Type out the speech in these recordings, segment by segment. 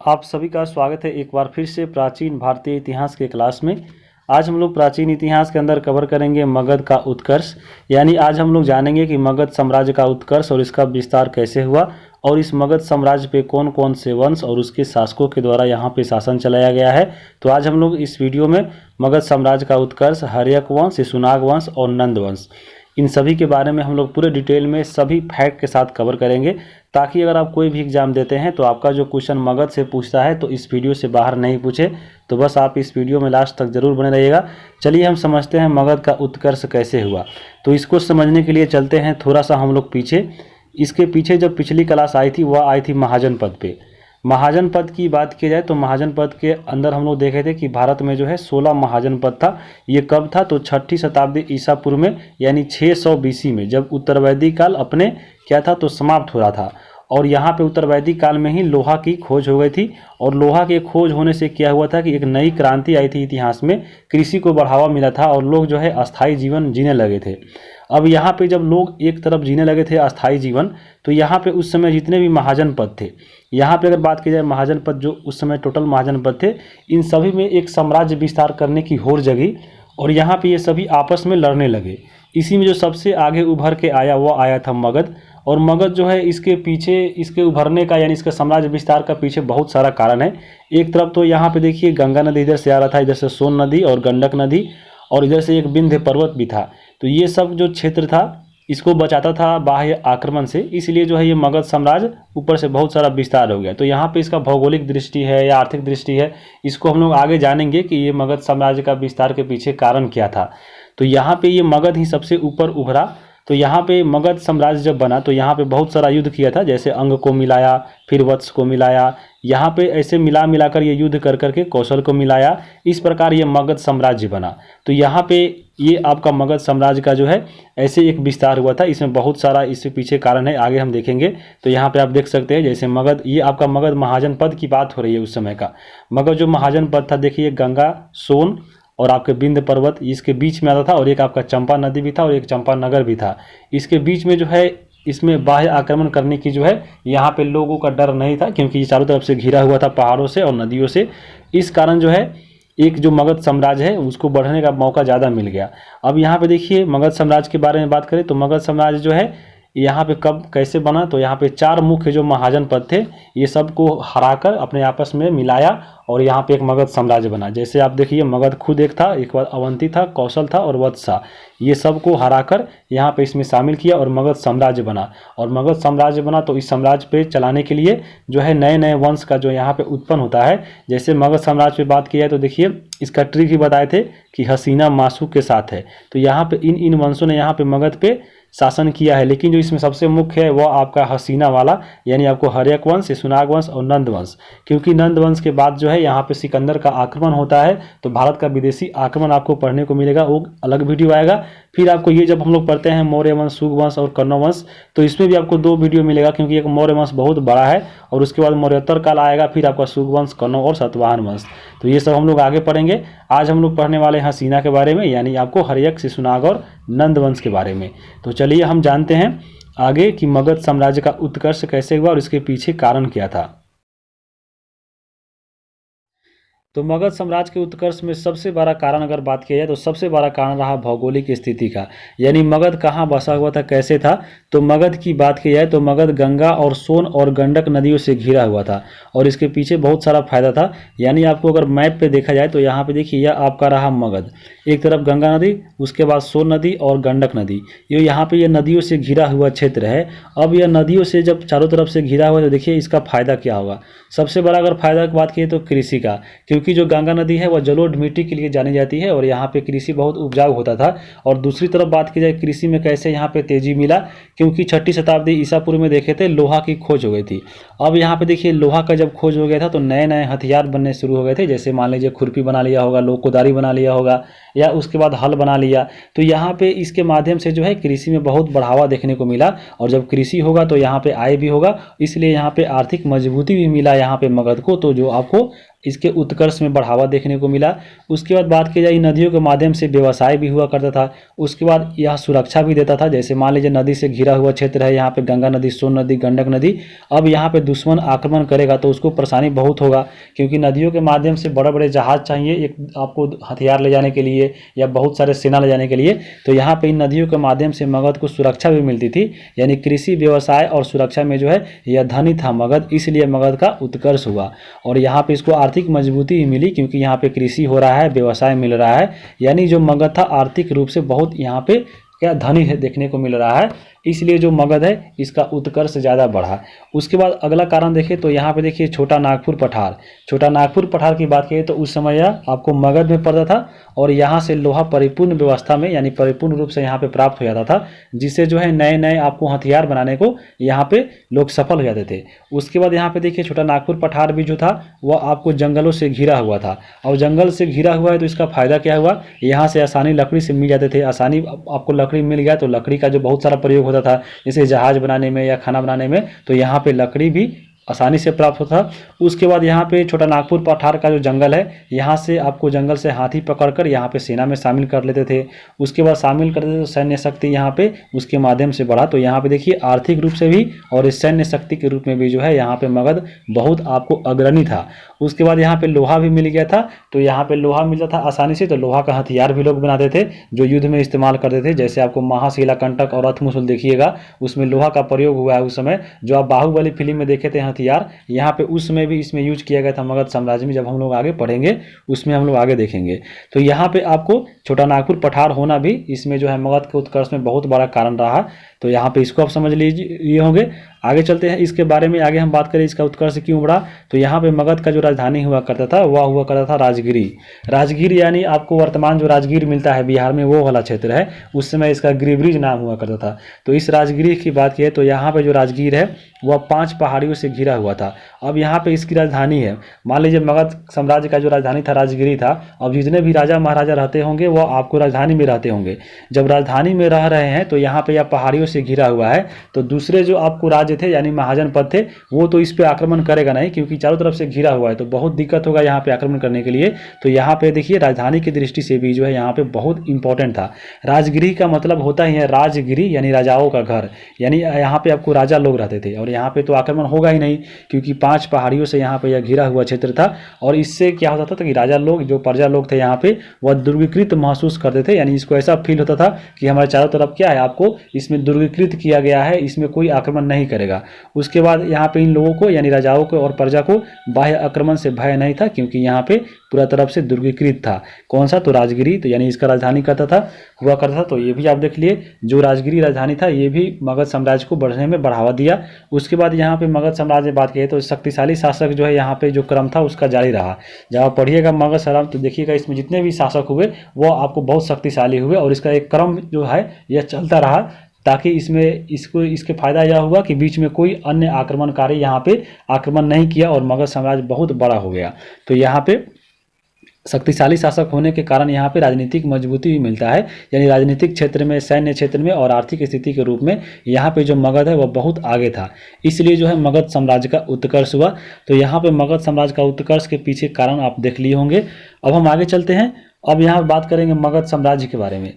आप सभी का स्वागत है एक बार फिर से प्राचीन भारतीय इतिहास के क्लास में। आज हम लोग प्राचीन इतिहास के अंदर कवर करेंगे मगध का उत्कर्ष। यानी आज हम लोग जानेंगे कि मगध साम्राज्य का उत्कर्ष और इसका विस्तार कैसे हुआ और इस मगध साम्राज्य पे कौन कौन से वंश और उसके शासकों के द्वारा यहाँ पे शासन चलाया गया है। तो आज हम लोग इस वीडियो में मगध साम्राज्य का उत्कर्ष, हर्यक वंश, शिशुनाग वंश और नंद वंश, इन सभी के बारे में हम लोग पूरे डिटेल में सभी फैक्ट के साथ कवर करेंगे, ताकि अगर आप कोई भी एग्जाम देते हैं तो आपका जो क्वेश्चन मगध से पूछता है तो इस वीडियो से बाहर नहीं पूछे। तो बस आप इस वीडियो में लास्ट तक जरूर बने रहिएगा। चलिए हम समझते हैं मगध का उत्कर्ष कैसे हुआ। तो इसको समझने के लिए चलते हैं थोड़ा सा हम लोग पीछे। इसके पीछे जब पिछली क्लास आई थी वह आई थी महाजन पद पे। महाजन पद की बात की जाए तो महाजन पद के अंदर हम लोग देखे थे कि भारत में जो है 16 महाजन पद था। ये कब था? तो 6ठी शताब्दी ईसा पूर्व में, यानी 600 BC में, जब उत्तरवैदिक काल अपने क्या था तो समाप्त हो रहा था। और यहाँ पे उत्तरवैदिक काल में ही लोहा की खोज हो गई थी। और लोहा के खोज होने से क्या हुआ था कि एक नई क्रांति आई थी इतिहास में, कृषि को बढ़ावा मिला था और लोग जो है अस्थायी जीवन जीने लगे थे। अब यहाँ पे जब लोग एक तरफ जीने लगे थे अस्थायी जीवन, तो यहाँ पे उस समय जितने भी महाजन पद थे, यहाँ पे अगर बात की जाए महाजन पद जो उस समय टोटल महाजन पद थे, इन सभी में एक साम्राज्य विस्तार करने की होड़ जगी और यहाँ पे ये सभी आपस में लड़ने लगे। इसी में जो सबसे आगे उभर के आया वो आया था मगध। और मगध जो है इसके पीछे, इसके उभरने का यानी इसका साम्राज्य विस्तार का पीछे बहुत सारा कारण है। एक तरफ तो यहाँ पे देखिए गंगा नदी इधर से आ रहा था, इधर से सोन नदी और गंडक नदी, और इधर से एक विंध्य पर्वत भी था। तो ये सब जो क्षेत्र था इसको बचाता था बाह्य आक्रमण से, इसलिए जो है ये मगध साम्राज्य ऊपर से बहुत सारा विस्तार हो गया। तो यहाँ पे इसका भौगोलिक दृष्टि है या आर्थिक दृष्टि है, इसको हम लोग आगे जानेंगे कि ये मगध साम्राज्य का विस्तार के पीछे कारण क्या था। तो यहाँ पे ये मगध ही सबसे ऊपर उभरा। तो यहाँ पे मगध साम्राज्य जब बना तो यहाँ पे बहुत सारा युद्ध किया था, जैसे अंग को मिलाया, फिर वत्स को मिलाया, यहाँ पे ऐसे मिला मिलाकर ये युद्ध कर करके कौशल को मिलाया। इस प्रकार ये मगध साम्राज्य बना। तो यहाँ पे ये आपका मगध साम्राज्य का जो है ऐसे एक विस्तार हुआ था। इसमें बहुत सारा इससे पीछे कारण है, आगे हम देखेंगे। तो यहाँ पे आप देख सकते हैं जैसे मगध, ये आपका मगध महाजन पद की बात हो रही है उस समय का। मगध जो महाजन पद था, देखिए गंगा, सोन और आपके विंध्य पर्वत इसके बीच में आता था, और एक आपका चंपा नदी भी था और एक चंपा नगर भी था। इसके बीच में जो है इसमें बाह्य आक्रमण करने की जो है यहाँ पे लोगों का डर नहीं था, क्योंकि ये चारों तरफ से घिरा हुआ था पहाड़ों से और नदियों से। इस कारण जो है एक जो मगध साम्राज्य है उसको बढ़ने का मौका ज़्यादा मिल गया। अब यहाँ पे देखिए मगध साम्राज्य के बारे में बात करें तो मगध साम्राज्य जो है यहाँ पे कब कैसे बना, तो यहाँ पे 4 मुख्य जो महाजन पद थे ये सबको हराकर अपने आपस में मिलाया और यहाँ पे एक मगध साम्राज्य बना। जैसे आप देखिए मगध खुद एक था, एक बार अवंती था, कौशल था और वत्सा, ये सबको हराकर यहाँ पे इसमें शामिल किया और मगध साम्राज्य बना। और मगध साम्राज्य बना तो इस साम्राज्य पे चलाने के लिए जो है नए नए वंश का जो यहाँ पे उत्पन्न होता है। जैसे मगध साम्राज्य पे बात की जाए तो देखिए इसका ट्रिक ही बताए थे कि हसीना मासू के साथ है। तो यहाँ पे इन वंशों ने यहाँ पे मगध पे शासन किया है, लेकिन जो इसमें सबसे मुख्य है वो आपका हसीना वाला, यानी आपको हर्यक वंश, शिशुनाग वंश और नंद वंश। क्योंकि नंद वंश के बाद जो है यहाँ पे सिकंदर का आक्रमण होता है, तो भारत का विदेशी आक्रमण आपको पढ़ने को मिलेगा, वो अलग वीडियो आएगा। फिर आपको ये जब हम लोग पढ़ते हैं मौर्य वंश, शुंग वंश और कर्ण वंश, तो इसमें भी आपको 2 वीडियो मिलेगा, क्योंकि एक मौर्य वंश बहुत बड़ा है और उसके बाद मौर्योत्तर काल आएगा, फिर आपका शुंग वंश, कर्ण और सातवाहन वंश। तो ये सब हम लोग आगे पढ़ेंगे। आज हम लोग पढ़ने वाले हैं हसीना के बारे में, यानी आपको हर्यक, शिशुनाग और नंद वंश के बारे में। तो चलिए हम जानते हैं आगे कि मगध साम्राज्य का उत्कर्ष कैसे हुआ और इसके पीछे कारण क्या था। तो मगध साम्राज्य के उत्कर्ष में सबसे बड़ा कारण अगर बात किया जाए तो सबसे बड़ा कारण रहा भौगोलिक स्थिति का, यानी मगध कहाँ बसा हुआ था, कैसे था। तो मगध की बात की जाए तो मगध गंगा और सोन और गंडक नदियों से घिरा हुआ था और इसके पीछे बहुत सारा फायदा था। यानी आपको अगर मैप पे देखा जाए तो यहाँ पे देखिए यह आपका रहा मगध, एक तरफ गंगा नदी, उसके बाद सोन नदी और गंडक नदी, ये यहाँ पे ये नदियों से घिरा हुआ क्षेत्र है। अब यह नदियों से जब चारों तरफ से घिरा हुआ तो देखिए इसका फायदा क्या होगा। सबसे बड़ा अगर फायदा की बात की तो कृषि का, क्योंकि जो गंगा नदी है वह जलोढ़ मिट्टी के लिए जानी जाती है और यहाँ पे कृषि बहुत उपजाऊ होता था। और दूसरी तरफ बात की जाए कृषि में कैसे यहाँ पे तेजी मिला, क्योंकि 6ठी शताब्दी ईसा पूर्व में देखे थे लोहा की खोज हो गई थी। अब यहाँ पे देखिए लोहा का जब खोज हो गया था तो नए नए हथियार बनने शुरू हो गए थे। जैसे मान लीजिए खुरपी बना लिया होगा, लोग कोदारी बना लिया होगा, या उसके बाद हल बना लिया। तो यहाँ पे इसके माध्यम से जो है कृषि में बहुत बढ़ावा देखने को मिला, और जब कृषि होगा तो यहाँ पे आय भी होगा, इसलिए यहाँ पे आर्थिक मजबूती भी मिला यहाँ पे मगध को, तो जो आपको इसके उत्कर्ष में बढ़ावा देखने को मिला। उसके बाद बात की जाए, नदियों के माध्यम से व्यवसाय भी हुआ करता था। उसके बाद यह सुरक्षा भी देता था, जैसे मान लीजिए नदी से घिरा हुआ क्षेत्र है, यहाँ पे गंगा नदी, सोन नदी, गंडक नदी, अब यहाँ पे दुश्मन आक्रमण करेगा तो उसको परेशानी बहुत होगा, क्योंकि नदियों के माध्यम से बड़े बड़े जहाज चाहिए एक आपको हथियार ले जाने के लिए या बहुत सारे सेना ले जाने के लिए, तो यहाँ पे इन नदियों के माध्यम से मगध को सुरक्षा भी मिलती थी। यानी कृषि, व्यवसाय और सुरक्षा में जो है यह धनी था मगध, इसलिए मगध का उत्कर्ष हुआ। और यहाँ पे इसको आर्थिक मजबूती ही मिली, क्योंकि यहाँ पे कृषि हो रहा है, व्यवसाय मिल रहा है, यानी जो मगध था आर्थिक रूप से बहुत यहाँ पे क्या धनी है देखने को मिल रहा है, इसलिए जो मगध है इसका उत्कर्ष ज़्यादा बढ़ा। उसके बाद अगला कारण देखें तो यहाँ पे देखिए छोटा नागपुर पठार। छोटा नागपुर पठार की बात करें तो उस समय यह आपको मगध में पड़ता था, और यहाँ से लोहा परिपूर्ण व्यवस्था में यानी परिपूर्ण रूप से यहाँ पे प्राप्त हो जाता था, जिससे जो है नए नए आपको हथियार बनाने को यहाँ पे लोग सफल हो जाते थे। उसके बाद यहाँ पे देखिए छोटा नागपुर पठार भी जो था वह आपको जंगलों से घिरा हुआ था, और जंगल से घिरा हुआ है तो इसका फायदा क्या हुआ, यहाँ से आसानी लकड़ी से मिल जाते थे। आसानी आपको लकड़ी मिल गया तो लकड़ी का जो बहुत सारा प्रयोग होता था, जैसे जहाज बनाने में या खाना बनाने में, तो यहाँ पे लकड़ी भी आसानी से प्राप्त होता। उसके बाद यहाँ पे छोटा नागपुर पठार का जो जंगल है, यहाँ से आपको जंगल से हाथी पकड़कर यहाँ पे सेना में शामिल कर लेते थे। उसके बाद शामिल करते थे तो सैन्य शक्ति यहाँ पे उसके माध्यम से बढ़ा। तो यहाँ पे देखिए आर्थिक रूप से भी और सैन्य शक्ति के रूप में भी जो है यहाँ पे मगध बहुत आपको अग्रणी था। उसके बाद यहाँ पे लोहा भी मिल गया था, तो यहाँ पे लोहा मिलता था आसानी से, तो लोहा का हथियार भी लोग बनाते थे जो युद्ध में इस्तेमाल करते थे। जैसे आपको महाशिला कंटक और अथमुसल देखिएगा, उसमें लोहा का प्रयोग हुआ है उस समय, जो आप बाहुबली फिल्म में देखे थे हथियार, यहाँ पे उस समय भी इसमें यूज किया गया था मगध साम्राज्य में। जब हम लोग आगे पढ़ेंगे उसमें हम लोग आगे देखेंगे। तो यहाँ पे आपको छोटा नागपुर पठार होना भी इसमें जो है मगध के उत्कर्ष में बहुत बड़ा कारण रहा। तो यहाँ पे इसको आप समझ लीजिए होंगे। आगे चलते हैं, इसके बारे में आगे हम बात करें इसका उत्कर्ष क्यों बढ़ा। तो यहाँ पे मगध का जो राजधानी हुआ करता था वह हुआ करता था राजगिरी। राजगिर यानी आपको वर्तमान जो राजगीर मिलता है बिहार में, वो वाला क्षेत्र है, उस समय इसका गिरिब्रिज नाम हुआ करता था। तो इस राजगिरी की बात की तो यहाँ पे जो राजगीर है वह 5 पहाड़ियों से घिरा हुआ था। अब यहाँ पे इसकी राजधानी है, मान लीजिए मगध साम्राज्य का जो राजधानी था राजगिरी था। अब जितने भी राजा महाराजा रहते होंगे वो आपको राजधानी में रहते होंगे। जब राजधानी में रह रहे हैं तो यहाँ पे यह पहाड़ियों से घिरा हुआ है, तो दूसरे जो आपको राज्य थे यानी महाजन पद थे वो तो इस पे आक्रमण करेगा नहीं, क्योंकि चारों तरफ से घिरा हुआ है, तो बहुत दिक्कत होगा यहाँ पे आक्रमण करने के लिए। तो यहाँ पे देखिए राजधानी की दृष्टि से भी जो है यहाँ पे बहुत इंपॉर्टेंट था। राजगिरी का मतलब होता ही है राजगिरी यानी राजाओं का घर, यानी यहाँ पे आपको राजा लोग रहते थे, और यहाँ पे तो आक्रमण होगा ही नहीं क्योंकि 5 पहाड़ियों से यहाँ पे यह घिरा हुआ क्षेत्र था। और इससे क्या होता था कि राजा लोग, जो प्रजा लोग थे यहाँ पे, वह दुर्गीकृत महसूस करते थे। यानी इसको ऐसा फील होता था कि हमारे चारों तरफ क्या है, आपको इसमें दुर्गीकृत किया गया है, इसमें कोई आक्रमण नहीं करेगा। उसके बाद यहाँ पे इन लोगों को यानी राजाओं को और प्रजा को बाह्य आक्रमण से भय नहीं था, क्योंकि यहाँ पे पूरा तरफ से दुर्गीकृत था। कौन सा, तो राजगिरी, तो यानी इसका राजधानी हुआ करता था। तो ये भी आप देख लिए, जो राजगिरी राजधानी था ये भी मगध साम्राज्य को बढ़ने में बढ़ावा दिया। उसके बाद यहाँ पे मगध साम्राज्य बात की तो शक्तिशाली शासक जो है यहाँ पे जो क्रम था उसका जारी रहा। जब आप पढ़िएगा मगध साम्राज्य तो देखिएगा इसमें जितने भी शासक हुए वो आपको बहुत शक्तिशाली हुए, और इसका एक क्रम जो है यह चलता रहा, ताकि इसके फायदा यह हुआ कि बीच में कोई अन्य आक्रमणकारी यहाँ पे आक्रमण नहीं किया और मगध साम्राज्य बहुत बड़ा हो गया। तो यहाँ पे शक्तिशाली शासक होने के कारण यहाँ पे राजनीतिक मजबूती भी मिलता है, यानी राजनीतिक क्षेत्र में, सैन्य क्षेत्र में और आर्थिक स्थिति के रूप में यहाँ पे जो मगध है वह बहुत आगे था, इसलिए जो है मगध साम्राज्य का उत्कर्ष हुआ। तो यहाँ पे मगध साम्राज्य का उत्कर्ष के पीछे कारण आप देख लिए होंगे। अब हम आगे चलते हैं, अब यहाँ बात करेंगे मगध साम्राज्य के बारे में।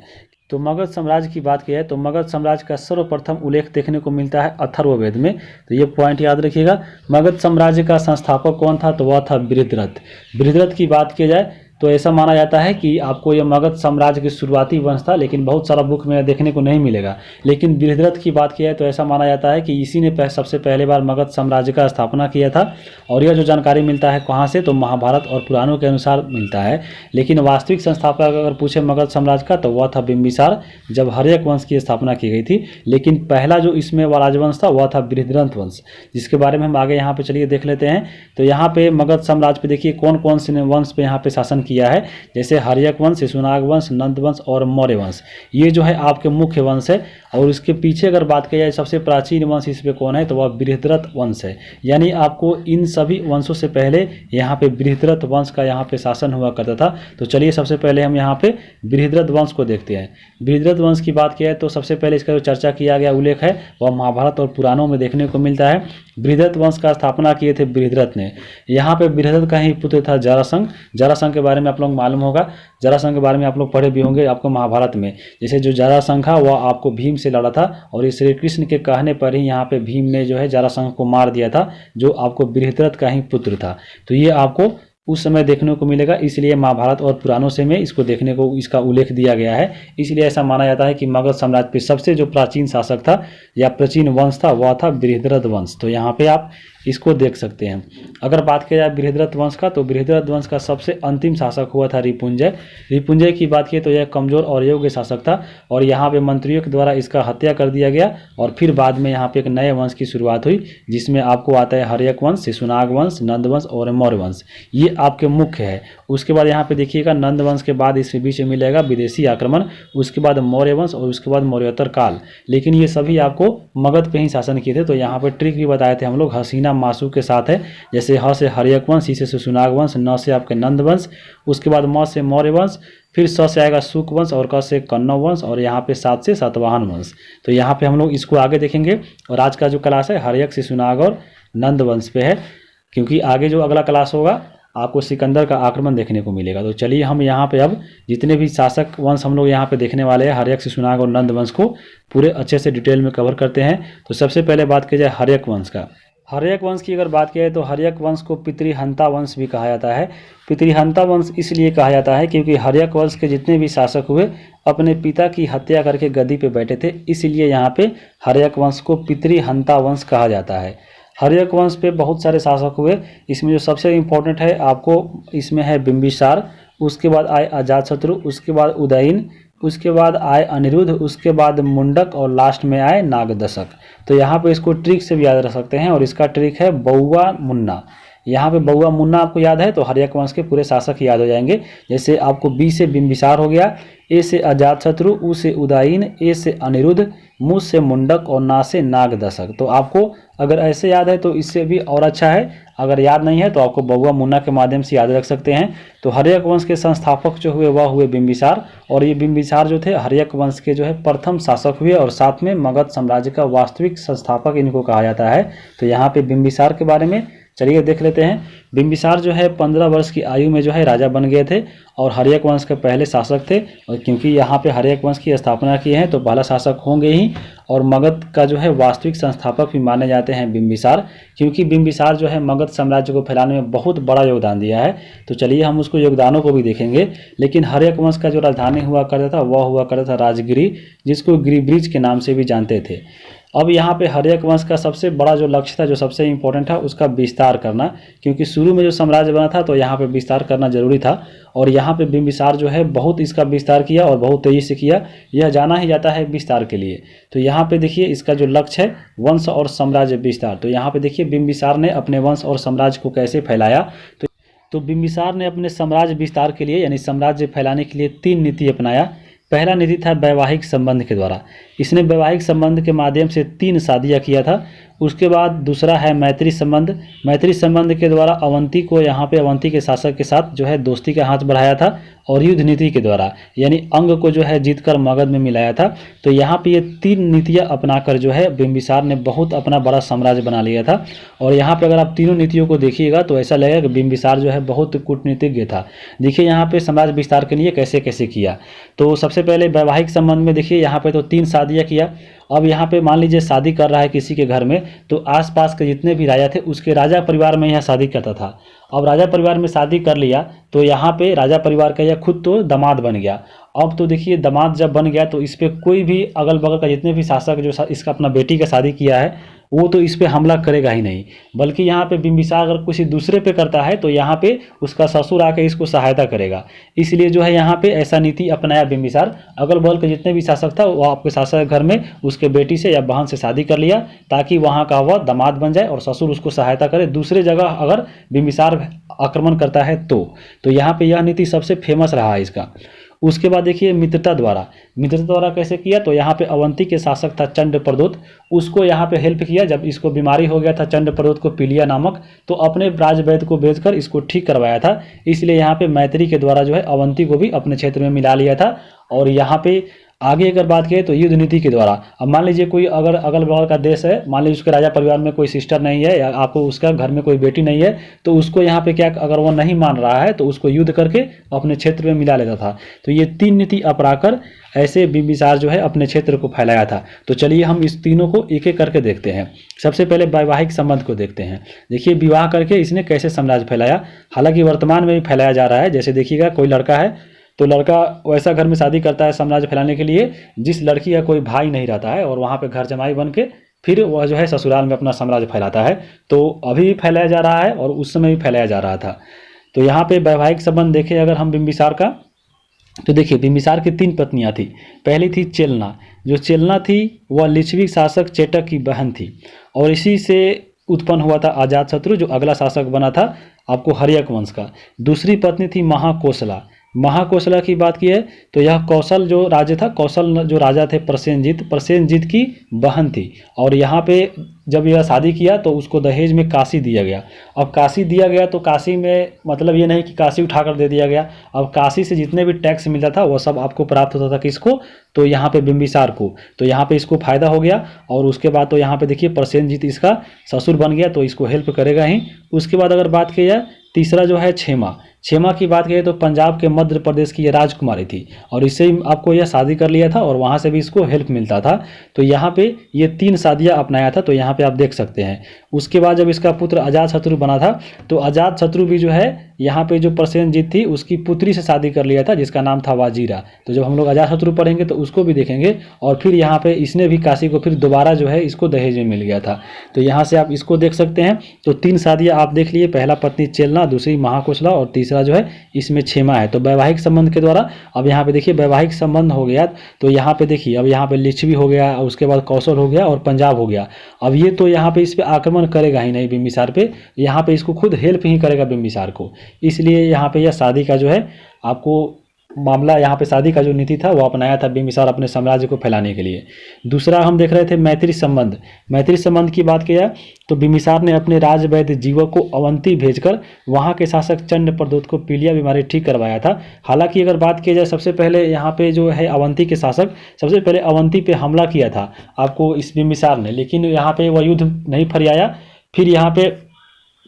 तो मगध साम्राज्य की बात की है तो मगध साम्राज्य का सर्वप्रथम उल्लेख देखने को मिलता है अथर्ववेद में। तो ये पॉइंट याद रखिएगा। मगध साम्राज्य का संस्थापक कौन था, तो वह था बृहद्रथ। बृहद्रथ की बात की जाए तो ऐसा माना जाता है कि आपको यह मगध साम्राज्य की शुरुआती वंश था, लेकिन बहुत सारा बुक में देखने को नहीं मिलेगा। लेकिन बृहद्रथ की बात की है तो ऐसा माना जाता है कि इसी ने सबसे पहले बार मगध साम्राज्य का स्थापना किया था। और यह जो जानकारी मिलता है कहाँ से, तो महाभारत और पुराणों के अनुसार मिलता है। लेकिन वास्तविक संस्थापक अगर पूछे मगध साम्राज्य का तो वह था बिंबिसार, जब हर्यक वंश की स्थापना की गई थी। लेकिन पहला जो इसमें राजवंश था वह था बृहद्रथ वंश, जिसके बारे में हम आगे यहाँ पे चलिए देख लेते हैं। तो यहाँ पे मगध साम्राज्य पे देखिए कौन कौन से वंश पे यहाँ पे शासन किया है, जैसे हर्यक वंश, शिशुनाग वंश, नंद वंश और मौर्य वंश। ये जो है आपके मुख्य वंश है। और इसके पीछे अगर बात की जाए सबसे प्राचीन वंश इस पे कौन है, तो वह बृहद्रथ वंश है। यानी आपको इन सभी वंशों से पहले यहाँ पे बृहद्रथ वंश का यहाँ पे शासन हुआ करता था। तो चलिए सबसे पहले हम यहाँ पे बृहद्रथ वंश को देखते हैं। बृहद्रथ वंश की बात की जाए तो सबसे पहले इसका जो चर्चा किया गया उल्लेख है वह महाभारत और पुराणों में देखने को मिलता है। बृहद्रथ वंश का स्थापना किए थे बृहद्रथ ने। यहाँ पे बृहद्रथ का ही पुत्र था जरासंध। जरासंध के बारे में आप लोग मालूम होगा, जरासंध के बारे में आप लोग पढ़े भी होंगे आपको महाभारत में। जैसे जो जरासंध था वह आपको भीम से लड़ा था और इस श्री कृष्ण के कहने पर ही यहाँ पे भीम ने जो है जरासंध को मार दिया था, जो आपको बृहद्रथ का ही पुत्र था। तो ये आपको उस समय देखने को मिलेगा, इसलिए महाभारत और पुराणों से में इसको देखने को इसका उल्लेख दिया गया है। इसलिए ऐसा माना जाता है कि मगध साम्राज्य पे सबसे जो प्राचीन शासक था या प्राचीन वंश था वह था बृहद्रथ वंश। तो यहाँ पे आप इसको देख सकते हैं। अगर बात की जाए बृहद्रथ वंश का, तो बृहद्रथ वंश का सबसे अंतिम शासक हुआ था रिपुंजय। रिपुंजय की बात की तो यह कमजोर और योग्य शासक था और यहाँ पे मंत्रियों के द्वारा इसका हत्या कर दिया गया और फिर बाद में यहाँ पे एक नए वंश की शुरुआत हुई, जिसमें आपको आता है हर्यक वंश, शिशुनाग वंश, नंद वंश और मौर्य वंश। ये आपके मुख्य है। उसके बाद यहाँ पे देखिएगा नंद वंश के बाद इसके बीच में मिलेगा विदेशी आक्रमण, उसके बाद मौर्य वंश और उसके बाद मौर्योत्तर काल। लेकिन ये सभी आपको मगध पे ही शासन किए थे। तो यहाँ पे ट्रिक भी बताए थे हम लोग, हसीना मासू के साथ है। जैसे ह से हर्यक वंश, सी से शिशुनाग वंश, न से आपके नंद वंश, उसके बाद म से मौर्य वंश, फिर स से आएगा शुक वंश और क से कन्नव वंश और यहाँ पे सात से सातवाहन वंश। तो यहाँ पे हम लोग इसको आगे देखेंगे। और आज का जो क्लास है हर्यक, शिशुनाग और नंद वंश पे है, क्योंकि आगे जो अगला क्लास होगा आपको सिकंदर का आक्रमण देखने को मिलेगा। तो चलिए हम यहाँ पे अब जितने भी शासक वंश हम लोग यहाँ पे देखने वाले हैं हर्यक, शिशुनाग और नंद वंश को पूरे अच्छे से डिटेल में कवर करते हैं। तो सबसे पहले बात की जाए हर्यक वंश का। हर्यक वंश की अगर बात की जाए तो हर्यक वंश को पितृहंता वंश भी कहा जाता है। पितृहंता वंश इसलिए कहा जाता है क्योंकि हर्यक वंश के जितने भी शासक हुए अपने पिता की हत्या करके गद्दी पे बैठे थे, इसलिए यहाँ पे हर्यक वंश को पितृहंता वंश कहा जाता है। हर्यक वंश पे बहुत सारे शासक हुए। इसमें जो सबसे इम्पोर्टेंट है आपको इसमें है बिंबिसार, उसके बाद आए अजातशत्रु, उसके बाद उदयन, उसके बाद आए अनिरुद्ध, उसके बाद मुंडक और लास्ट में आए नागदशक। तो यहाँ पे इसको ट्रिक से भी याद रख सकते हैं और इसका ट्रिक है बउआ मुन्ना। यहाँ पे बउआ मुन्ना आपको याद है तो हर्यक वंश के पूरे शासक याद हो जाएंगे। जैसे आपको बी से बिंबिसार हो गया, ए से अजातशत्रु, उ से उदयन, ए से अनिरुद्ध, मु से मुंडक और ना से नागदशक। तो आपको अगर ऐसे याद है तो इससे भी और अच्छा है, अगर याद नहीं है तो आपको बउआ मुन्ना के माध्यम से याद रख सकते हैं। तो हर्यक वंश के संस्थापक जो हुए वह हुए बिंबिसार, और ये बिंबिसार जो थे हर्यक वंश के जो है प्रथम शासक हुए और साथ में मगध साम्राज्य का वास्तविक संस्थापक इनको कहा जाता है। तो यहाँ पे बिंबिसार के बारे में चलिए देख लेते हैं। बिंबिसार जो है 15 वर्ष की आयु में जो है राजा बन गए थे और हर्यक वंश के पहले शासक थे। और क्योंकि यहाँ पे हर्यक वंश की स्थापना की है तो पहला शासक होंगे ही, और मगध का जो है वास्तविक संस्थापक भी माने जाते हैं बिंबिसार, क्योंकि बिंबिसार जो है मगध साम्राज्य को फैलाने में बहुत बड़ा योगदान दिया है। तो चलिए हम उसको योगदानों को भी देखेंगे। लेकिन हर्यक वंश का जो राजधानी हुआ करता था वह हुआ करता था राजगिरी, जिसको गिरिब्रिज के नाम से भी जानते थे। अब यहाँ पे हर्यक वंश का सबसे बड़ा जो लक्ष्य था, जो सबसे इम्पोर्टेंट था, उसका विस्तार करना, क्योंकि शुरू में जो साम्राज्य बना था तो यहाँ पे विस्तार करना जरूरी था। और यहाँ पे बिंबिसार जो है बहुत इसका विस्तार किया और बहुत तेजी से किया। यह जाना ही जाता है विस्तार के लिए। तो यहाँ पे देखिए इसका जो लक्ष्य है वंश और साम्राज्य विस्तार। तो यहाँ पे देखिए बिंबिसार ने अपने वंश और साम्राज्य को कैसे फैलाया। तो बिंबिसार ने अपने साम्राज्य विस्तार के लिए यानी साम्राज्य फैलाने के लिए 3 नीति अपनाया। पहला नीति था वैवाहिक संबंध के द्वारा। इसने वैवाहिक संबंध के माध्यम से 3 शादियां किया था। उसके बाद दूसरा है मैत्री संबंध। मैत्री संबंध के द्वारा अवंती को यहाँ पे अवंती के शासक के साथ जो है दोस्ती का हाथ बढ़ाया था। और युद्ध नीति के द्वारा यानी अंग को जो है जीतकर मगध में मिलाया था। तो यहाँ पे ये 3 नीतियाँ अपनाकर जो है बिंबिसार ने बहुत अपना बड़ा साम्राज्य बना लिया था। और यहाँ पे अगर आप तीनों नीतियों को देखिएगा तो ऐसा लगेगा कि बिंबिसार जो है बहुत कूटनीतिज्ञ था। देखिए यहाँ पे साम्राज्य विस्तार के लिए कैसे कैसे किया। तो सबसे पहले वैवाहिक संबंध में देखिए यहाँ पे तो 3 शादियाँ किया। अब यहाँ पे मान लीजिए शादी कर रहा है किसी के घर में, तो आसपास के जितने भी राजा थे उसके राजा परिवार में यह शादी करता था। अब राजा परिवार में शादी कर लिया तो यहाँ पे राजा परिवार का यह खुद तो दामाद बन गया। अब तो देखिए दामाद जब बन गया तो इस पर कोई भी अगल बगल का जितने भी शासक जो इसका अपना बेटी का शादी किया है वो तो इस पे हमला करेगा ही नहीं, बल्कि यहाँ पे बिंबिसार अगर किसी दूसरे पे करता है तो यहाँ पे उसका ससुर आके इसको सहायता करेगा। इसलिए जो है यहाँ पे ऐसा नीति अपनाया बिंबिसार। अगल बगल के जितने भी शासक था वो आपके शासक घर में उसके बेटी से या बहन से शादी कर लिया, ताकि वहाँ का वह दामाद बन जाए और ससुर उसको सहायता करे दूसरे जगह अगर बिंबिसार आक्रमण करता है तो यहाँ पे यह नीति सबसे फेमस रहा है इसका। उसके बाद देखिए मित्रता द्वारा कैसे किया, तो यहाँ पे अवंती के शासक था चंद्रप्रदोत, उसको यहाँ पे हेल्प किया। जब इसको बीमारी हो गया था चंद्रप्रदोत को पीलिया नामक, तो अपने राजवैद्य को भेजकर इसको ठीक करवाया था। इसलिए यहाँ पे मैत्री के द्वारा जो है अवंती को भी अपने क्षेत्र में मिला लिया था। और यहाँ पे आगे अगर बात करें तो युद्ध नीति के द्वारा, अब मान लीजिए कोई अगर अगल बगल का देश है, मान लीजिए उसके राजा परिवार में कोई सिस्टर नहीं है या आपको उसका घर में कोई बेटी नहीं है, तो उसको यहाँ पे क्या, अगर वो नहीं मान रहा है तो उसको युद्ध करके अपने क्षेत्र में मिला लेता था। तो ये 3 नीति अपनाकर ऐसे बिंबिसार जो है अपने क्षेत्र को फैलाया था। तो चलिए हम इस तीनों को एक एक करके देखते हैं। सबसे पहले वैवाहिक संबंध को देखते हैं। देखिए विवाह करके इसने कैसे साम्राज्य फैलाया, हालांकि वर्तमान में भी फैलाया जा रहा है। जैसे देखिएगा कोई लड़का है तो लड़का वैसा घर में शादी करता है साम्राज्य फैलाने के लिए जिस लड़की का कोई भाई नहीं रहता है, और वहाँ पे घर जमाई बन के फिर वह जो है ससुराल में अपना साम्राज्य फैलाता है। तो अभी भी फैलाया जा रहा है और उस समय भी फैलाया जा रहा था। तो यहाँ पे वैवाहिक संबंध देखें अगर हम बिंबिसार का, तो देखिए बिंबिसार की 3 पत्नियां थी। पहली थी चेलना, जो चेलना थी वह लिच्छवी शासक चेटक की बहन थी, और इसी से उत्पन्न हुआ था अजातशत्रु जो अगला शासक बना था आपको हर्यक वंश का। दूसरी पत्नी थी महाकोशला की बात की है तो यह कौशल जो राजा था, कौशल जो राजा थे प्रसेनजीत की बहन थी। और यहाँ पे जब यह शादी किया तो उसको दहेज में काशी दिया गया। अब काशी दिया गया तो काशी में मतलब ये नहीं कि काशी उठाकर दे दिया गया, अब काशी से जितने भी टैक्स मिलता था वह सब आपको प्राप्त होता था किसको, तो यहाँ पे बिंबिसार को। तो यहाँ पे इसको फायदा हो गया। और उसके बाद तो यहाँ पे देखिए प्रसेनजीत इसका ससुर बन गया तो इसको हेल्प करेगा ही। उसके बाद अगर बात की जाए तीसरा जो है क्षेमा की बात करें तो पंजाब के मध्य प्रदेश की ये राजकुमारी थी, और इससे ही आपको यह शादी कर लिया था और वहाँ से भी इसको हेल्प मिलता था। तो यहाँ पे ये 3 शादियाँ अपनाया था, तो यहाँ पे आप देख सकते हैं। उसके बाद जब इसका पुत्र अजातशत्रु बना था तो अजातशत्रु भी जो है यहाँ पे जो प्रसेनजीत थी उसकी पुत्री से शादी कर लिया था जिसका नाम था वाजीरा। तो जब हम लोग अजातशत्रु पढ़ेंगे तो उसको भी देखेंगे। और फिर यहाँ पे इसने भी काशी को फिर दोबारा जो है इसको दहेज में मिल गया था। तो यहाँ से आप इसको देख सकते हैं। तो 3 शादियाँ आप देख लिए, पहला पत्नी चेलना, दूसरी महाकोशला और तीसरा जो है इसमें क्षेमा है। तो वैवाहिक संबंध के द्वारा अब यहाँ पे देखिए वैवाहिक संबंध हो गया। तो यहाँ पे देखिए अब यहाँ पे लिच्छवी हो गया, उसके बाद कौशल हो गया और पंजाब हो गया। अब ये तो यहाँ पे इस पे आक्रमण करेगा ही नहीं बिंबिसार पे, यहाँ पे इसको खुद हेल्प ही करेगा बिंबिसार को। इसलिए यहाँ पे यह शादी का जो है आपको मामला, यहाँ पे शादी का जो नीति था वो अपनाया था बिंबिसार अपने साम्राज्य को फैलाने के लिए। दूसरा हम देख रहे थे मैत्री संबंध की बात किया तो बिंबिसार ने अपने राजवैद्य जीवक को अवंती भेजकर वहाँ के शासक चंद्रप्रदोत को पीलिया बीमारी ठीक करवाया था। हालांकि अगर बात की जाए सबसे पहले यहाँ पे जो है अवंती के शासक सबसे पहले अवंती पे हमला किया था आपको इस बिंबिसार ने, लेकिन यहाँ पे वह युद्ध नहीं फरियाया। फिर यहाँ पे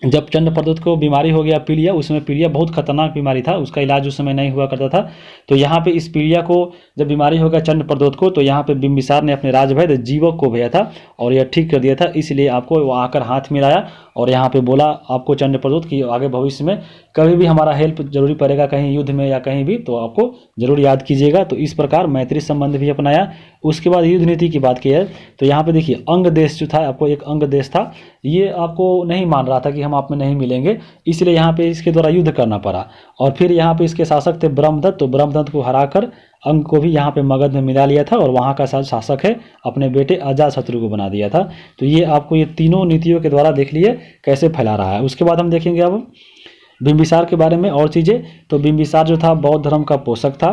जब चंद्रप्रदोत को बीमारी हो गया पीलिया, उसमें पीलिया बहुत खतरनाक बीमारी था, उसका इलाज उस समय नहीं हुआ करता था। तो यहाँ पे इस पीलिया को जब बीमारी हो गया चंद्रप्रदोत को तो यहाँ पे बिंबिसार ने अपने राजवैद्य जीवक को भेजा था और यह ठीक कर दिया था। इसलिए आपको वो आकर हाथ मिलाया और यहाँ पे बोला आपको चंद्रप्रदोत की आगे भविष्य में कभी भी हमारा हेल्प जरूरी पड़ेगा कहीं युद्ध में या कहीं भी तो आपको जरूर याद कीजिएगा। तो इस प्रकार मैत्री संबंध भी अपनाया। उसके बाद युद्ध नीति की बात की है तो यहाँ पे देखिए अंग देश जो था, आपको एक अंग देश था, ये आपको नहीं मान रहा था कि हम आप में नहीं मिलेंगे, इसलिए यहाँ पे इसके द्वारा युद्ध करना पड़ा। और फिर यहाँ पे इसके शासक थे ब्रह्मदत्त, तो ब्रह्मदत्त को हराकर अंग को भी यहाँ पे मगध में मिला लिया था और वहाँ का शासक है अपने बेटे अजातशत्रु को बना दिया था। तो ये आपको ये तीनों नीतियों के द्वारा देख लिए कैसे फैला रहा है। उसके बाद हम देखेंगे अब बिंबिसार के बारे में और चीज़ें। तो बिंबिसार जो था बौद्ध धर्म का पोषक था।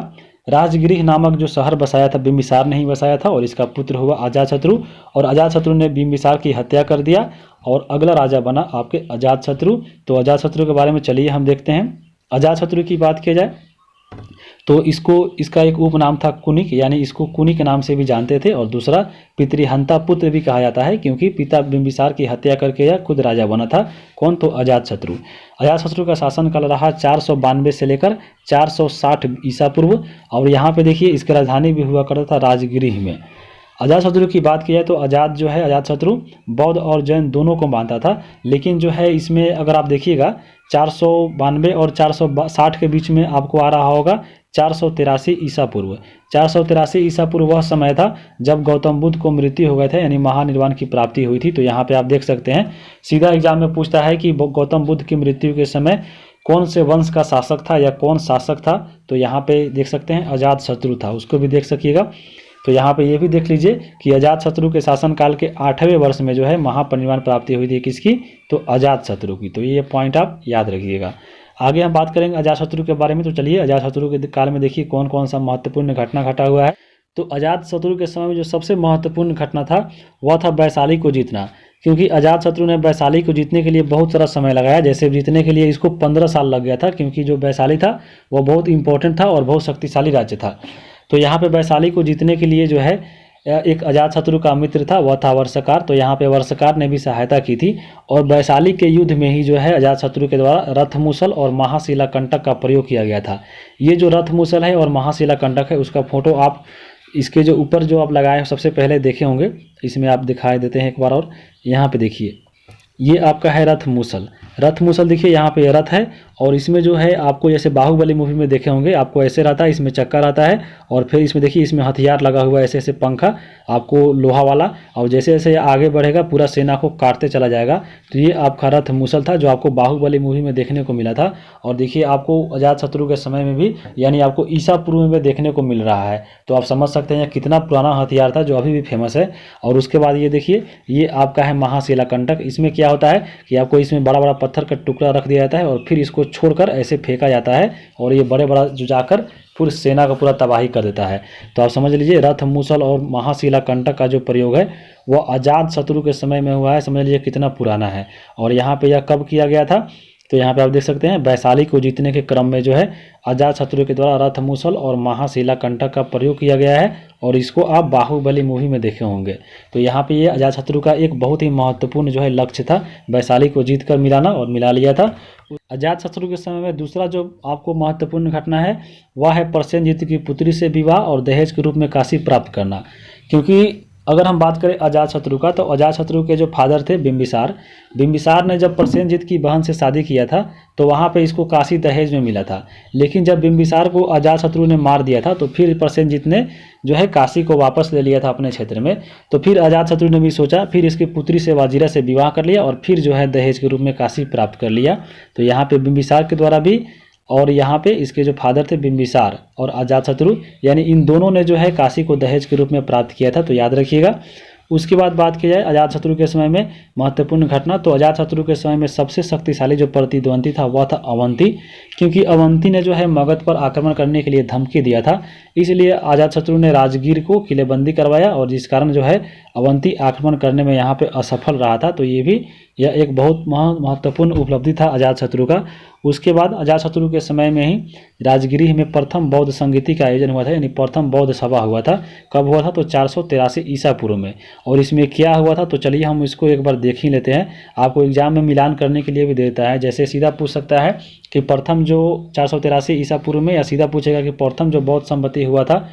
राजगृह नामक जो शहर बसाया था बिंबिसार ने ही बसाया था और इसका पुत्र हुआ अजातशत्रु, और अजातशत्रु ने बिंबिसार की हत्या कर दिया और अगला राजा बना आपके अजातशत्रु। तो अजातशत्रु के बारे में चलिए हम देखते हैं। अजातशत्रु की बात की जाए तो इसका एक उपनाम था कुनिक, यानी इसको कुनिक के नाम से भी जानते थे, और दूसरा पितृहंता पुत्र भी कहा जाता है क्योंकि पिता बिंबिसार की हत्या करके यह खुद राजा बना था। कौन? तो अजातशत्रु। अजातशत्रु का शासनकाल रहा 492 से लेकर 460 ईसा पूर्व, और यहाँ पे देखिए इसकी राजधानी भी हुआ करता था राजगृह में। अजातशत्रु की बात की जाए तो अजातशत्रु बौद्ध और जैन दोनों को मानता था, लेकिन जो है इसमें अगर आप देखिएगा 492 और 460 के बीच में आपको आ रहा होगा 483 ईसा पूर्व। 483 ईसा पूर्व वह समय था जब गौतम बुद्ध को मृत्यु हो गए थे, यानी महानिर्वाण की प्राप्ति हुई थी। तो यहाँ पे आप देख सकते हैं, सीधा एग्जाम में पूछता है कि गौतम बुद्ध की मृत्यु के समय कौन से वंश का शासक था या कौन शासक था। तो यहाँ पे देख सकते हैं अजातशत्रु था, उसको भी देख सकिएगा। तो यहाँ पे ये भी देख लीजिए कि अजातशत्रु के शासनकाल के 8वें वर्ष में जो है महापरिनिर्वाण प्राप्ति हुई थी किसकी, तो अजातशत्रु की। तो ये पॉइंट आप याद रखिएगा। आगे हम बात करेंगे अजातशत्रु के बारे में। तो चलिए अजातशत्रु के काल में देखिए कौन कौन सा महत्वपूर्ण घटना घटा हुआ है। तो अजातशत्रु के समय में जो सबसे महत्वपूर्ण घटना था वह था वैशाली को जीतना, क्योंकि अजातशत्रु ने वैशाली को जीतने के लिए बहुत सारा समय लगाया। जैसे जीतने के लिए इसको 15 साल लग गया था, क्योंकि जो वैशाली था वो बहुत इंपॉर्टेंट था और बहुत शक्तिशाली राज्य था। तो यहाँ पे वैशाली को जीतने के लिए जो है एक अजातशत्रु का मित्र था, वह था वर्षकार। तो यहाँ पे वर्षकार ने भी सहायता की थी और वैशाली के युद्ध में ही जो है अजातशत्रु के द्वारा रथमुसल और महाशिला कंटक का प्रयोग किया गया था। ये जो रथमुसल है और महाशिला कंटक है उसका फोटो आप इसके जो ऊपर जो आप लगाए सबसे पहले देखे होंगे, इसमें आप दिखाई देते हैं एक बार और। यहाँ पे देखिए ये आपका है रथमुसल। रथमुसल देखिए यहाँ पे रथ है और इसमें जो है आपको जैसे बाहुबली मूवी में देखे होंगे आपको ऐसे रहता है, इसमें चक्का रहता है और फिर इसमें देखिए इसमें हथियार लगा हुआ है, ऐसे ऐसे पंखा आपको लोहा वाला, और जैसे जैसे आगे बढ़ेगा पूरा सेना को काटते चला जाएगा। तो ये आपका रथमुसल था जो आपको बाहुबली मूवी में देखने को मिला था। और देखिए आपको अजातशत्रु के समय में भी यानी आपको ईसा पूर्व में देखने को मिल रहा है। तो आप समझ सकते हैं कितना पुराना हथियार था जो अभी भी फेमस है। और उसके बाद ये देखिए ये आपका है महाशिला कंटक। इसमें क्या होता है कि आपको इसमें बड़ा बड़ा पत्थर का टुकड़ा रख दिया जाता है और फिर इसको छोड़कर ऐसे फेंका जाता है और ये बड़े बड़ा जो जाकर पूरी सेना का पूरा तबाही कर देता है। तो आप समझ लीजिए रथमुसल और महाशिला कंटक का जो प्रयोग है वह अजातशत्रु के समय में हुआ है। समझ लीजिए कितना पुराना है। और यहाँ पे यह कब किया गया था, तो यहाँ पे आप देख सकते हैं वैशाली को जीतने के क्रम में जो है अजातशत्रु के द्वारा रथमुसल और महाशिला कंटक का प्रयोग किया गया है और इसको आप बाहुबली मूवी में देखे होंगे। तो यहाँ पे ये अजातशत्रु का एक बहुत ही महत्वपूर्ण जो है लक्ष्य था, वैशाली को जीत कर मिलाना, और मिला लिया था। अजातशत्रु के समय में दूसरा जो आपको महत्वपूर्ण घटना है वह है प्रसेनजीत की पुत्री से विवाह और दहेज के रूप में काशी प्राप्त करना। क्योंकि अगर हम बात करें अजातशत्रु का, तो अजातशत्रु के जो फादर थे बिंबिसार ने जब प्रसेनजीत की बहन से शादी किया था तो वहाँ पे इसको काशी दहेज में मिला था। लेकिन जब बिंबिसार को अजातशत्रु ने मार दिया था तो फिर प्रसेनजीत ने जो है काशी को वापस ले लिया था अपने क्षेत्र में। तो फिर अजातशत्रु ने भी सोचा, फिर इसकी पुत्री से वाजिरा से विवाह कर लिया और फिर जो है दहेज के रूप में काशी प्राप्त कर लिया। तो यहाँ पे बिंबिसार के द्वारा भी और यहाँ पे इसके जो फादर थे बिंबिसार और अजातशत्रु यानी इन दोनों ने जो है काशी को दहेज के रूप में प्राप्त किया था। तो याद रखिएगा। उसके बाद बात की जाए अजातशत्रु के समय में महत्वपूर्ण घटना, तो अजातशत्रु के समय में सबसे शक्तिशाली जो प्रतिद्वंदी था वह था अवंती। क्योंकि अवंती ने जो है मगध पर आक्रमण करने के लिए धमकी दिया था, इसलिए अजातशत्रु ने राजगीर को किलेबंदी करवाया और जिस कारण जो है अवंती आक्रमण करने में यहाँ पे असफल रहा था। तो ये भी यह एक बहुत महत्वपूर्ण उपलब्धि था अजातशत्रु का। उसके बाद अजातशत्रु के समय में ही राजगिरी में प्रथम बौद्ध संगीति का आयोजन हुआ था, यानी प्रथम बौद्ध सभा हुआ था। कब हुआ था, तो 483 ईसा पूर्व में। और इसमें क्या हुआ था, तो चलिए हम इसको एक बार देख ही लेते हैं। आपको एग्जाम में मिलान करने के लिए भी देता है, जैसे सीधा पूछ सकता है कि प्रथम जो 483 ईसा पूर्व में, या सीधा पूछेगा कि प्रथम जो बौद्ध संमति हुआ था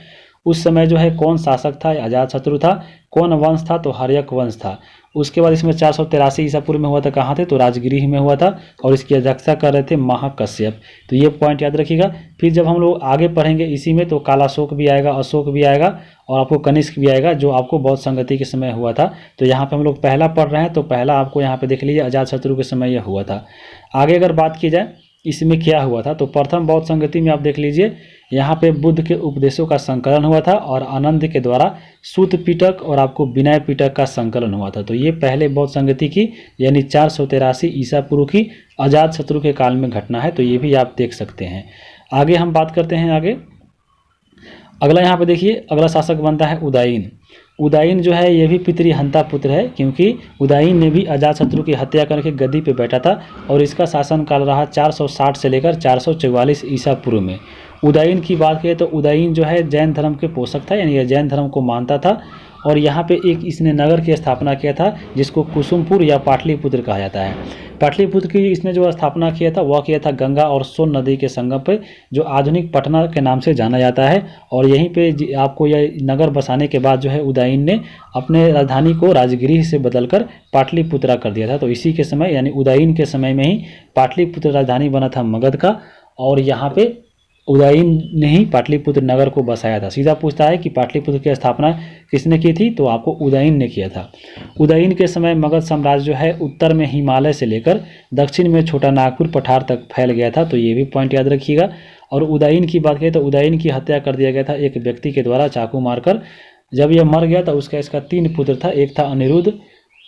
उस समय जो है कौन शासक था, अजातशत्रु था। कौन वंश था, तो हर्यक वंश था। उसके बाद इसमें 483 ईसा पूर्व में हुआ था, कहाँ थे, तो राजगिरी में हुआ था और इसकी अध्यक्षता कर रहे थे महाकश्यप। तो ये पॉइंट याद रखिएगा। फिर जब हम लोग आगे पढ़ेंगे इसी में तो कालाशोक भी आएगा, अशोक भी आएगा और आपको कनिष्क भी आएगा जो आपको बौद्ध संगति के समय हुआ था। तो यहाँ पे हम लोग पहला पढ़ रहे हैं, तो पहला आपको यहाँ पे देख लीजिए अजातशत्रु के समय यह हुआ था। आगे अगर बात की जाए इसमें क्या हुआ था, तो प्रथम बौद्ध संगति में आप देख लीजिए यहाँ पे बुद्ध के उपदेशों का संकलन हुआ था और आनंद के द्वारा सूत पिटक और आपको विनय पिटक का संकलन हुआ था। तो ये पहले बौद्ध संगति की यानी 483 ईसा पूर्व की अजातशत्रु के काल में घटना है। तो ये भी आप देख सकते हैं। आगे हम बात करते हैं। आगे अगला यहाँ पे देखिए अगला शासक बनता है उदयीन। उदयीन जो है ये भी पितृहंता पुत्र है, क्योंकि उदयीन ने भी अजातशत्रु की हत्या करके गद्दी पे बैठा था और इसका शासनकाल रहा 460 से लेकर 444 ईसा पूर्व में। उदयीन की बात करें तो उदयीन जो है जैन धर्म के पोषक था, यानी यह जैन धर्म को मानता था और यहाँ पे एक इसने नगर की स्थापना किया था जिसको कुसुमपुर या पाटलिपुत्र कहा जाता है। पाटलिपुत्र की इसने जो स्थापना किया था वह किया था गंगा और सोन नदी के संगम पे, जो आधुनिक पटना के नाम से जाना जाता है। और यहीं पे आपको यह नगर बसाने के बाद जो है उदयन ने अपने राजधानी को राजगृह से बदलकर पाटलिपुत्रा कर दिया था। तो इसी के समय यानी उदयन के समय में ही पाटलिपुत्र राजधानी बना था मगध का, और यहाँ पे उदयन ने ही पाटलिपुत्र नगर को बसाया था। सीधा पूछता है कि पाटलिपुत्र की स्थापना किसने की थी, तो आपको उदयन ने किया था। उदयन के समय मगध साम्राज्य जो है उत्तर में हिमालय से लेकर दक्षिण में छोटा नागपुर पठार तक फैल गया था। तो ये भी पॉइंट याद रखिएगा। और उदयन की बात करें तो उदयन की हत्या कर दिया गया था एक व्यक्ति के द्वारा चाकू मारकर। जब यह मर गया तो इसका 3 पुत्र था, एक था अनिरुद्ध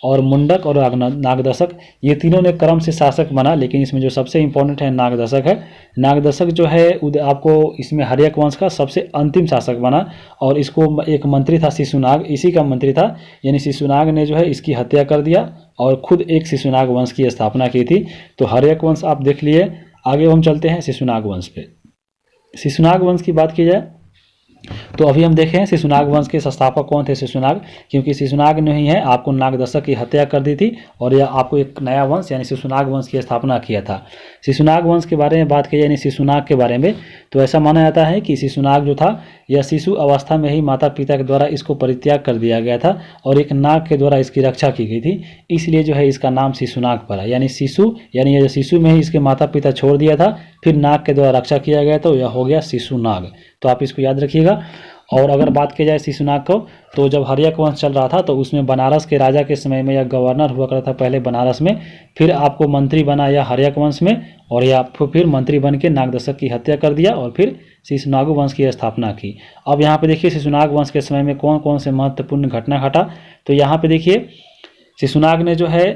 और मुंडक और नागदशक। ये तीनों ने क्रम से शासक बना, लेकिन इसमें जो सबसे इंपॉर्टेंट है नागदशक है। नागदशक जो है आपको इसमें हर्यक वंश का सबसे अंतिम शासक बना, और इसको एक मंत्री था शिशुनाग, इसी का मंत्री था, यानी शिशुनाग ने जो है इसकी हत्या कर दिया और खुद एक शिशुनाग वंश की स्थापना की थी। तो हर्यक वंश आप देख लिए। आगे हम चलते हैं शिशुनाग वंश पे। शिशुनाग वंश की बात की जाए तो अभी हम देखें शिशुनाग वंश के संस्थापक कौन थे। शिशुनाग, क्योंकि शिशुनाग ने ही है आपको नागदशक की हत्या कर दी थी और यह आपको एक नया वंश यानी शिशुनाग वंश की स्थापना किया था। शिशुनाग वंश के बारे में बात की जाए यानी शिशुनाग के बारे में, तो ऐसा माना जाता है कि शिशुनाग जो था यह शिशु अवस्था में ही माता पिता के द्वारा इसको परित्याग कर दिया गया था और एक नाग के द्वारा इसकी रक्षा की गई थी, इसलिए जो है इसका नाम शिशुनाग पड़ा। यानी शिशु यानी यह शिशु में ही इसके माता पिता छोड़ दिया था, फिर नाग के द्वारा रक्षा किया गया तो यह हो गया शिशुनाग। तो आप इसको याद रखिएगा। और अगर बात की जाए शिशुनाग को, तो जब हर्यक वंश चल रहा था तो उसमें बनारस के राजा के समय में यह गवर्नर हुआ करता था पहले बनारस में, फिर आपको मंत्री बना या हर्यक वंश में, और या फिर मंत्री बन के नागदशक की हत्या कर दिया और फिर शिशुनाग वंश की स्थापना की। अब यहाँ पे देखिए शिशुनाग वंश के समय में कौन कौन से महत्वपूर्ण घटना घटा। तो यहाँ पे देखिए शिशुनाग ने जो है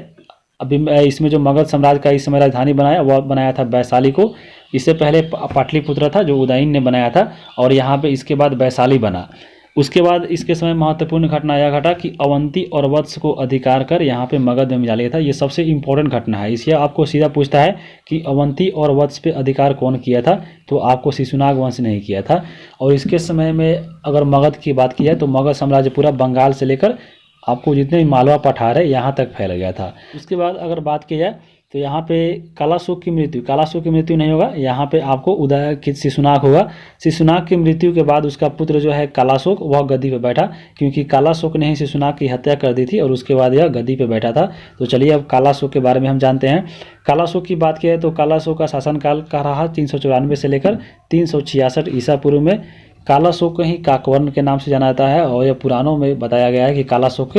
अभी इसमें जो मगध साम्राज्य का इस समय राजधानी बनाया वह बनाया था वैशाली को। इससे पहले पाटलिपुत्र था जो उदयन ने बनाया था, और यहाँ पे इसके बाद वैशाली बना। उसके बाद इसके समय महत्वपूर्ण घटना यह घटा कि अवंती और वत्स को अधिकार कर यहाँ पे मगध में मिला लिया था। ये सबसे इंपॉर्टेंट घटना है। इसलिए आपको सीधा पूछता है कि अवंती और वत्स पे अधिकार कौन किया था, तो आपको शिशुनाग वंश ने ही किया था। और इसके समय में अगर मगध की बात की जाए तो मगध साम्राज्य पूरा बंगाल से लेकर आपको जितने भी मालवा पठार है यहाँ तक फैल गया था। उसके बाद अगर बात की जाए तो यहाँ पे कालाशोक की मृत्यु नहीं होगा, यहाँ पे आपको शिशुनाग होगा। शिशुनाग की मृत्यु के बाद उसका पुत्र जो है कालाशोक वह गद्दी पे बैठा, क्योंकि कालाशोक ने ही शिशुनाग की हत्या कर दी थी और उसके बाद यह गद्दी पे बैठा था। तो चलिए अब कालाशोक के बारे में हम जानते हैं। कालाशोक की बात की जाए तो कालाशोक का शासनकाल का रहा 394 से लेकर 366 ईसा पूर्व में। कालाशोक ही काकवर्ण के नाम से जाना जाता है, और यह पुराणों में बताया गया है कि कालाशोक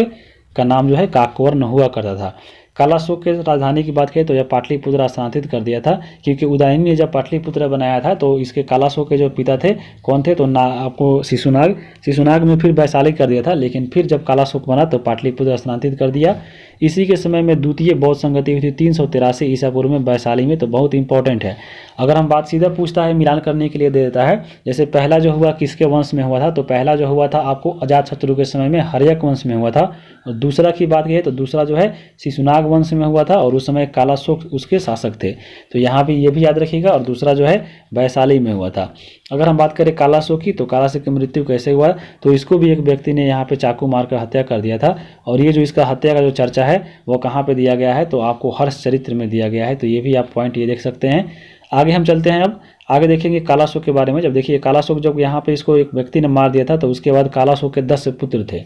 का नाम जो है काकवर्ण हुआ करता था। कालाशोक के राजधानी की बात करें तो यह पाटलिपुत्र स्थानांतरित कर दिया था, क्योंकि उदयन ने जब पाटलिपुत्र बनाया था तो इसके कालाशोक के जो पिता थे कौन थे, तो आपको शिशुनाग में फिर वैशाली कर दिया था, लेकिन फिर जब कालाशोक बना तो पाटलिपुत्र स्थानांतरित कर दिया। इसी के समय में द्वितीय बौद्ध संगति हुई थी 383 ईसा पूर्व में वैशाली में। तो बहुत इंपॉर्टेंट है। अगर हम बात सीधा पूछता है मिलान करने के लिए दे देता है। जैसे पहला जो हुआ किसके वंश में हुआ था, तो पहला जो हुआ था आपको अजातशत्रु के समय में हर्यक वंश में हुआ था। और दूसरा की बात की तो दूसरा जो है शिशुनाग वंश में हुआ था और उस समय कालाशोक उसके शासक थे। तो यहाँ भी ये भी याद रखिएगा। और दूसरा जो है वैशाली में हुआ था। अगर हम बात करें कालाशोक की, तो कालाशोक की मृत्यु कैसे हुआ, तो इसको भी एक व्यक्ति ने यहाँ पे चाकू मारकर हत्या कर दिया था। और ये जो इसका हत्या का जो चर्चा है वो कहाँ पे दिया गया है, तो आपको हर्ष चरित्र में दिया गया है। तो ये भी आप पॉइंट ये देख सकते हैं। आगे हम चलते हैं। अब आगे देखेंगे कालाशोक के बारे में। जब देखिए कालाशोक जब यहाँ पे इसको एक व्यक्ति ने मार दिया था, तो उसके बाद कालाशोक के 10 पुत्र थे।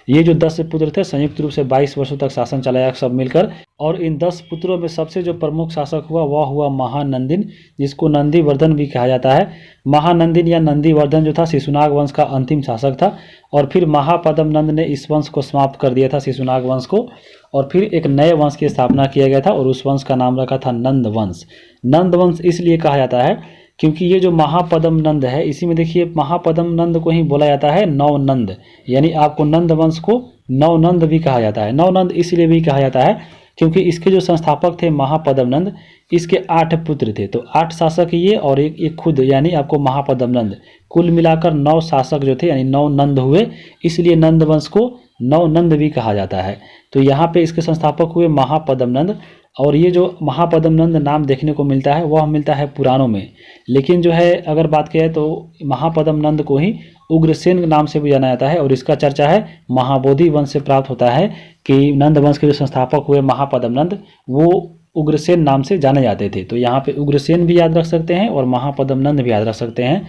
ये जो 10 पुत्र थे संयुक्त रूप से 22 वर्षों तक शासन चलाया सब मिलकर। और इन 10 पुत्रों में सबसे जो प्रमुख शासक हुआ वह हुआ महानंदिन, जिसको नंदीवर्धन भी कहा जाता है। महानंदिन या नंदीवर्धन जो था शिशुनाग वंश का अंतिम शासक था। और फिर महापद्म नंद ने इस वंश को समाप्त कर दिया था, शिशुनाग वंश को, और फिर एक नए वंश की स्थापना किया गया था और उस वंश का नाम रखा था नंद वंश। नंद वंश इसलिए कहा जाता है क्योंकि ये जो महापद्म नंद है, इसी में देखिए महापद्म नंद को ही बोला जाता है नवनंद, यानी आपको नंद वंश को नवनंद भी कहा जाता है। नवनंद इसलिए भी कहा जाता है क्योंकि इसके जो संस्थापक थे महापद्म नंद, इसके 8 पुत्र थे। तो 8 शासक ये और एक खुद, यानी आपको महापद्म नंद, कुल मिलाकर 9 शासक जो थे यानी 9 नंद हुए, इसलिए नंद वंश को नवनंद भी कहा जाता है। तो यहाँ पे इसके संस्थापक हुए महापद्म नंद। और ये जो महापद्म नंद नाम देखने को मिलता है वह मिलता है पुराणों में, लेकिन जो है अगर बात की जाए तो महापद्म नंद को ही उग्रसेन नाम से भी जाना जाता है और इसका चर्चा है महाबोधि वंश से प्राप्त होता है कि नंद वंश के जो संस्थापक हुए महापद्म नंद वो उग्रसेन नाम से जाने जाते थे। तो यहाँ पे उग्रसेन भी याद रख सकते हैं और महापद्म नंद भी याद रख सकते हैं।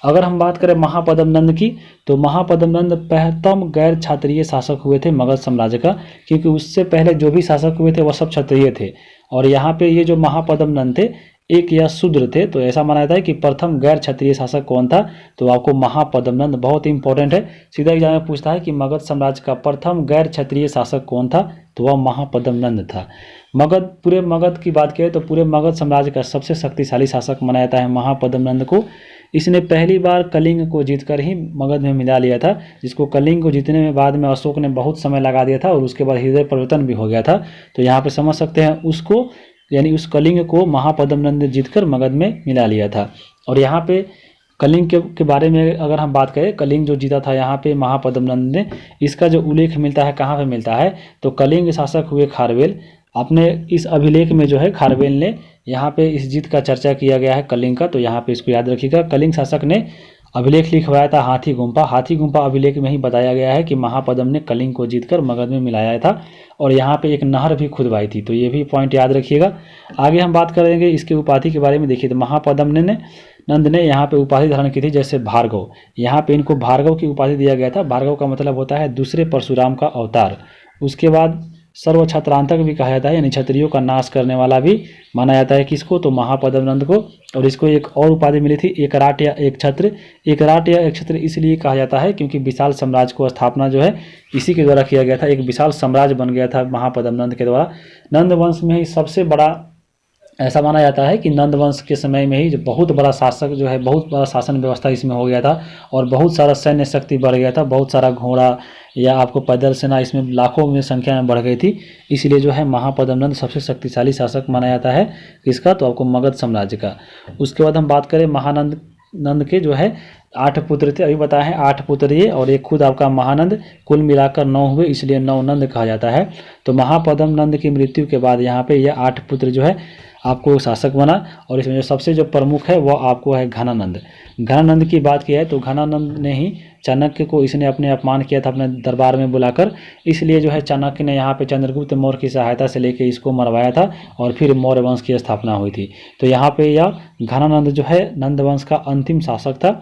अगर हम बात करें महापद्म नंद की, तो महापद्म नंद प्रथम गैर क्षत्रिय शासक हुए थे मगध साम्राज्य का, क्योंकि उससे पहले जो भी शासक हुए थे वह सब क्षत्रिय थे। और यहाँ पे ये जो महापद्म नंद थे एक या शूद्र थे। तो ऐसा माना जाता है कि प्रथम गैर क्षत्रिय शासक कौन था, तो आपको महापद्म नंद बहुत इंपॉर्टेंट है। सीधा एग्जाम में पूछता है कि मगध साम्राज्य का प्रथम गैर क्षत्रिय शासक कौन था, तो वह महापद्म नंद था। पूरे मगध की बात करें तो पूरे मगध साम्राज्य का सबसे शक्तिशाली शासक माना जाता है महापद्म नंद को। इसने पहली बार कलिंग को जीतकर ही मगध में मिला लिया था, जिसको कलिंग को जीतने में बाद में अशोक ने बहुत समय लगा दिया था और उसके बाद हृदय परिवर्तन भी हो गया था। तो यहाँ पे समझ सकते हैं उसको, यानी उस कलिंग को महापद्म नंद ने जीतकर मगध में मिला लिया था। और यहाँ पे कलिंग के बारे में अगर हम बात करें, कलिंग जो जीता था यहाँ पे महापद्म नंद ने, इसका जो उल्लेख मिलता है कहाँ पे मिलता है, तो कलिंग शासक हुए खारवेल। अपने इस अभिलेख में जो है खारवेल ने यहाँ पे इस जीत का चर्चा किया गया है कलिंग का, तो यहाँ पे इसको याद रखिएगा। कलिंग शासक ने अभिलेख लिखवाया था हाथी गुम्फा अभिलेख में ही बताया गया है कि महापद्म ने कलिंग को जीतकर मगध में मिलाया था और यहाँ पे एक नहर भी खुदवाई थी। तो ये भी पॉइंट याद रखिएगा। आगे हम बात करेंगे इसके उपाधि के बारे में। देखिए, तो महापद्म नंद ने यहाँ पे उपाधि धारण की थी, जैसे भार्गव। यहाँ पे इनको भार्गव की उपाधि दिया गया था। भार्गव का मतलब होता है दूसरे परशुराम का अवतार। उसके बाद सर्व छत्रांतक भी कहा जाता है, यानी क्षत्रियों का नाश करने वाला भी माना जाता है किसको, तो महापद्म नंद को। और इसको एक और उपाधि मिली थी, एकराट या एक छत्र। एकराट या एक छत्र इसलिए कहा जाता है क्योंकि विशाल साम्राज्य को स्थापना जो है इसी के द्वारा किया गया था। एक विशाल साम्राज्य बन गया था महापद्म नंद के द्वारा। नंद वंश में ही सबसे बड़ा ऐसा माना जाता है कि नंद वंश के समय में ही जो बहुत बड़ा शासक जो है, बहुत बड़ा शासन व्यवस्था इसमें हो गया था और बहुत सारा सैन्य शक्ति बढ़ गया था। बहुत सारा घोड़ा या आपको पैदल सेना इसमें लाखों में संख्या में बढ़ गई थी। इसलिए जो है महापद्म नंद सबसे शक्तिशाली शासक माना जाता है किसका, तो आपको मगध साम्राज्य का। उसके बाद हम बात करें महानंद के जो है 8 पुत्र थे, अभी बताए हैं 8 पुत्र ये, और एक खुद आपका महानंद, कुल मिलाकर 9 हुए, इसलिए 9 नंद कहा जाता है। तो महापद्म नंद की मृत्यु के बाद यहाँ पे यह 8 पुत्र जो है आपको शासक बना और इसमें जो सबसे जो प्रमुख है वो आपको है घनानंद। घनानंद की बात की है तो घनानंद ने ही चाणक्य को इसने अपने अपमान किया था अपने दरबार में बुलाकर, इसलिए जो है चाणक्य ने यहाँ पे चंद्रगुप्त मौर्य की सहायता से लेकर इसको मरवाया था और फिर मौर्य वंश की स्थापना हुई थी। तो यहाँ पे यह घनानंद जो है नंद वंश का अंतिम शासक था।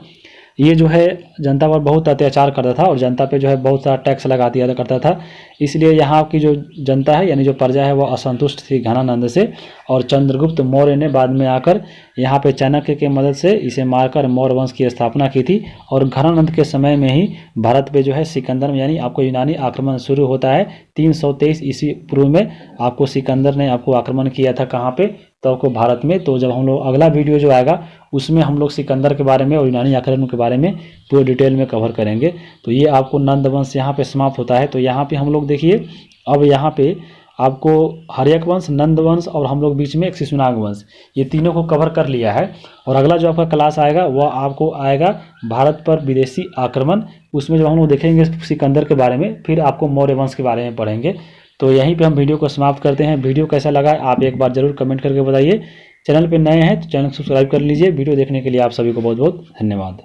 ये जो है जनता पर बहुत अत्याचार करता था और जनता पे जो है बहुत सारा टैक्स लगा दिया करता था, इसलिए यहाँ की जो जनता है यानी जो प्रजा है वो असंतुष्ट थी घनानंद से। और चंद्रगुप्त मौर्य ने बाद में आकर यहाँ पे चाणक्य की मदद से इसे मारकर मौर्य वंश की स्थापना की थी। और घनानंद के समय में ही भारत पे जो है सिकंदर यानी आपको यूनानी आक्रमण शुरू होता है। 323 ईस्वी पूर्व में आपको सिकंदर ने आपको आक्रमण किया था कहाँ पे, तो आपको भारत में। तो जब हम लोग अगला वीडियो जो आएगा उसमें हम लोग सिकंदर के बारे में और यूनानी आक्रमण के बारे में पूरे डिटेल में कवर करेंगे। तो ये आपको नंद वंश यहाँ पे समाप्त होता है। तो यहाँ पे हम लोग देखिए, अब यहाँ पे आपको हर्यक वंश, नंद वंश और हम लोग बीच में एक शिशुनाग वंश, ये तीनों को कवर कर लिया है। और अगला जो आपका क्लास आएगा वह आपको आएगा भारत पर विदेशी आक्रमण। उसमें जब हम लोग देखेंगे सिकंदर के बारे में, फिर आपको मौर्य वंश के बारे में पढ़ेंगे। तो यहीं पे हम वीडियो को समाप्त करते हैं। वीडियो कैसा लगा आप एक बार जरूर कमेंट करके बताइए। चैनल पे नए हैं तो चैनल सब्सक्राइब कर लीजिए। वीडियो देखने के लिए आप सभी को बहुत बहुत धन्यवाद।